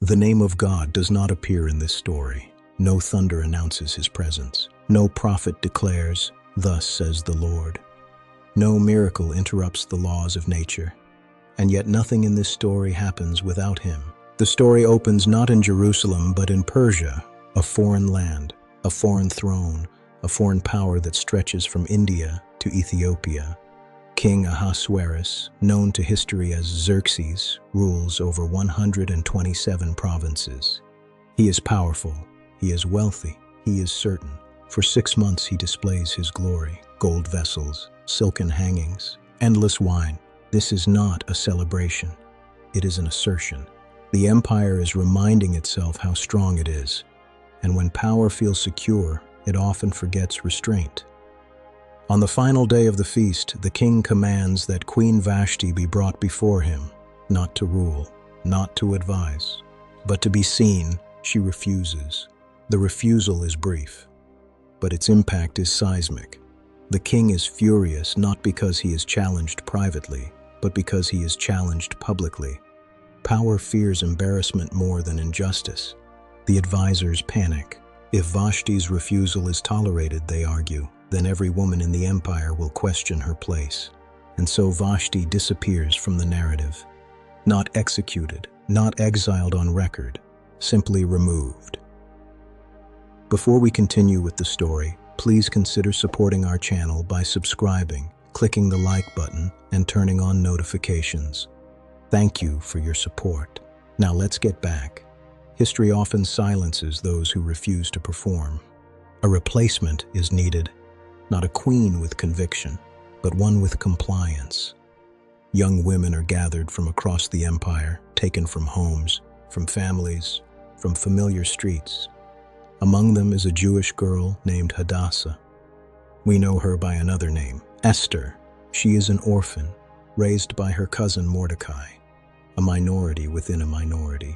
The name of God does not appear in this story. No thunder announces his presence. No prophet declares, "Thus says the Lord." No miracle interrupts the laws of nature. And yet nothing in this story happens without him. The story opens not in Jerusalem, but in Persia, a foreign land, a foreign throne, a foreign power that stretches from India to Ethiopia. King Ahasuerus, known to history as Xerxes, rules over 127 provinces. He is powerful, he is wealthy, he is certain. For 6 months he displays his glory: gold vessels, silken hangings, endless wine. This is not a celebration, it is an assertion. The empire is reminding itself how strong it is, and when power feels secure, it often forgets restraint. On the final day of the feast, the king commands that Queen Vashti be brought before him, not to rule, not to advise, but to be seen. She refuses. The refusal is brief, but its impact is seismic. The king is furious not because he is challenged privately, but because he is challenged publicly. Power fears embarrassment more than injustice. The advisors panic. If Vashti's refusal is tolerated, they argue, then every woman in the empire will question her place. And so Vashti disappears from the narrative. Not executed, not exiled on record, simply removed. Before we continue with the story, please consider supporting our channel by subscribing, clicking the like button, and turning on notifications. Thank you for your support. Now let's get back. History often silences those who refuse to perform. A replacement is needed. Not a queen with conviction, but one with compliance. Young women are gathered from across the empire, taken from homes, from families, from familiar streets. Among them is a Jewish girl named Hadassah. We know her by another name, Esther. She is an orphan, raised by her cousin Mordecai, a minority within a minority,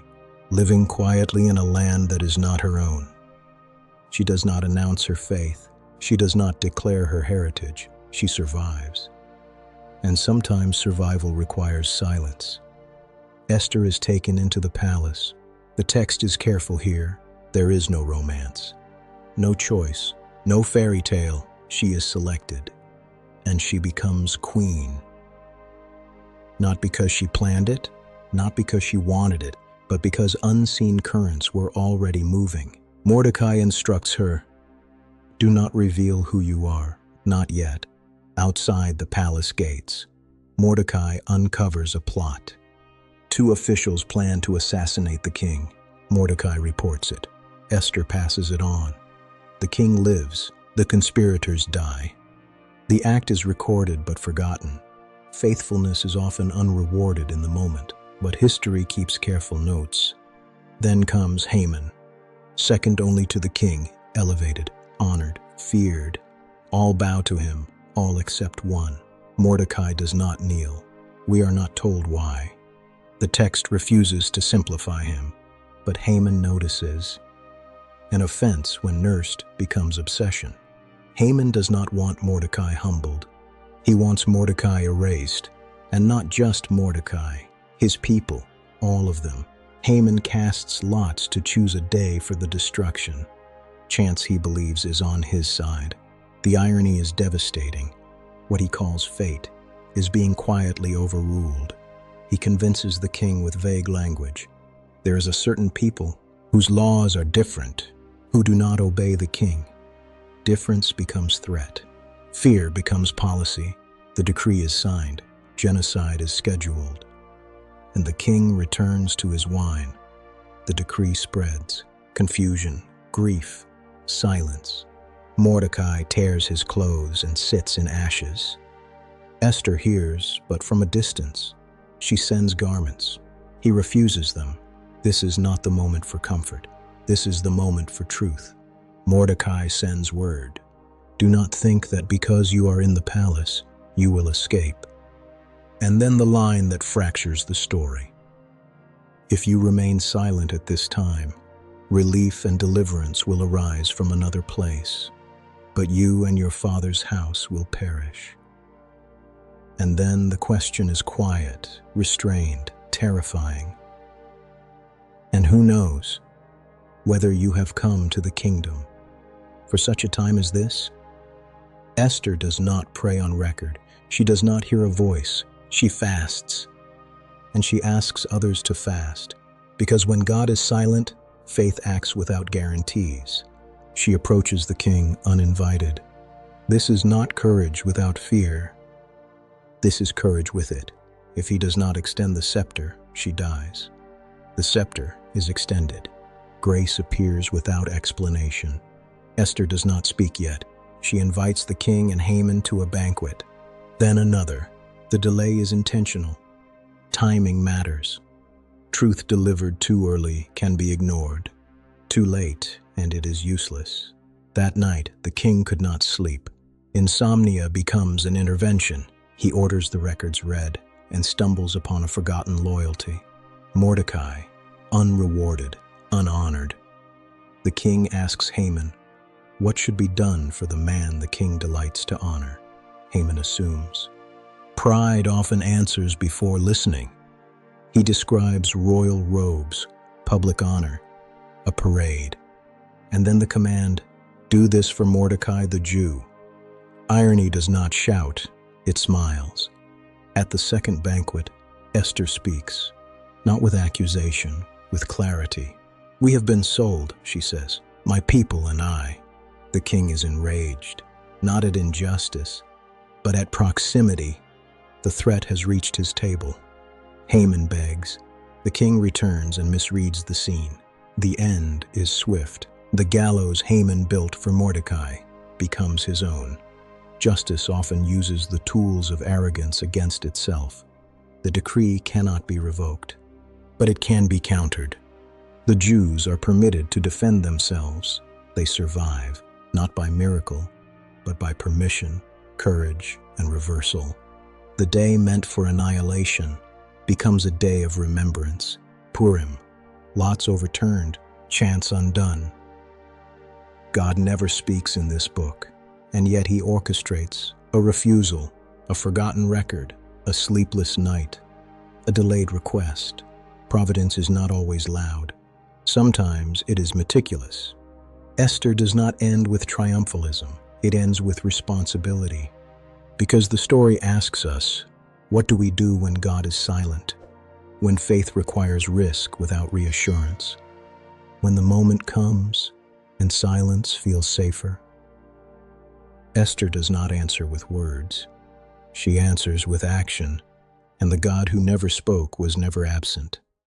living quietly in a land that is not her own. She does not announce her faith. She does not declare her heritage. She survives. And sometimes survival requires silence. Esther is taken into the palace. The text is careful here. There is no romance, no choice, no fairy tale. She is selected, and she becomes queen. Not because she planned it, not because she wanted it, but because unseen currents were already moving. Mordecai instructs her, "Do not reveal who you are, not yet." Outside the palace gates, Mordecai uncovers a plot. 2 officials plan to assassinate the king. Mordecai reports it. Esther passes it on. The king lives. The conspirators die. The act is recorded but forgotten. Faithfulness is often unrewarded in the moment, but history keeps careful notes. Then comes Haman, second only to the king, elevated, honored, feared. All bow to him, all except one. Mordecai does not kneel. We are not told why. The text refuses to simplify him, but Haman notices. An offense, when nursed, becomes obsession. Haman does not want Mordecai humbled. He wants Mordecai erased, and not just Mordecai, his people, all of them. Haman casts lots to choose a day for the destruction. Chance, he believes, is on his side. The irony is devastating. What he calls fate is being quietly overruled. He convinces the king with vague language. There is a certain people whose laws are different, who do not obey the king. Difference becomes threat. Fear becomes policy. The decree is signed. Genocide is scheduled. And the king returns to his wine. The decree spreads. Confusion, grief, silence. Mordecai tears his clothes and sits in ashes. Esther hears, but from a distance. She sends garments. He refuses them. This is not the moment for comfort. This is the moment for truth. Mordecai sends word. Do not think that because you are in the palace, you will escape. And then the line that fractures the story. If you remain silent at this time, relief and deliverance will arise from another place, but you and your father's house will perish. And then the question is quiet, restrained, terrifying. And who knows whether you have come to the kingdom for such a time as this? Esther does not pray on record. She does not hear a voice. She fasts, and she asks others to fast, because when God is silent, faith acts without guarantees. She approaches the king uninvited. This is not courage without fear. This is courage with it. If he does not extend the scepter, she dies. The scepter is extended. Grace appears without explanation. Esther does not speak yet. She invites the king and Haman to a banquet. Then another. The delay is intentional. Timing matters. Truth delivered too early can be ignored. Too late, and it is useless. That night, the king could not sleep. Insomnia becomes an intervention. He orders the records read and stumbles upon a forgotten loyalty. Mordecai, unrewarded, unhonored. The king asks Haman, what should be done for the man the king delights to honor? Haman assumes. Pride often answers before listening. He describes royal robes, public honor, a parade, and then the command, do this for Mordecai the Jew. Irony does not shout, it smiles. At the second banquet, Esther speaks, not with accusation, with clarity. We have been sold, she says, my people and I. The king is enraged, not at injustice, but at proximity. The threat has reached his table. Haman begs. The king returns and misreads the scene. The end is swift. The gallows Haman built for Mordecai becomes his own. Justice often uses the tools of arrogance against itself. The decree cannot be revoked, but it can be countered. The Jews are permitted to defend themselves. They survive, not by miracle, but by permission, courage, and reversal. The day meant for annihilation becomes a day of remembrance. Purim, lots overturned, chants undone. God never speaks in this book, and yet he orchestrates a refusal, a forgotten record, a sleepless night, a delayed request. Providence is not always loud. Sometimes it is meticulous. Esther does not end with triumphalism. It ends with responsibility. Because the story asks us, what do we do when God is silent? When faith requires risk without reassurance? When the moment comes and silence feels safer? Esther does not answer with words. She answers with action, and the God who never spoke was never absent.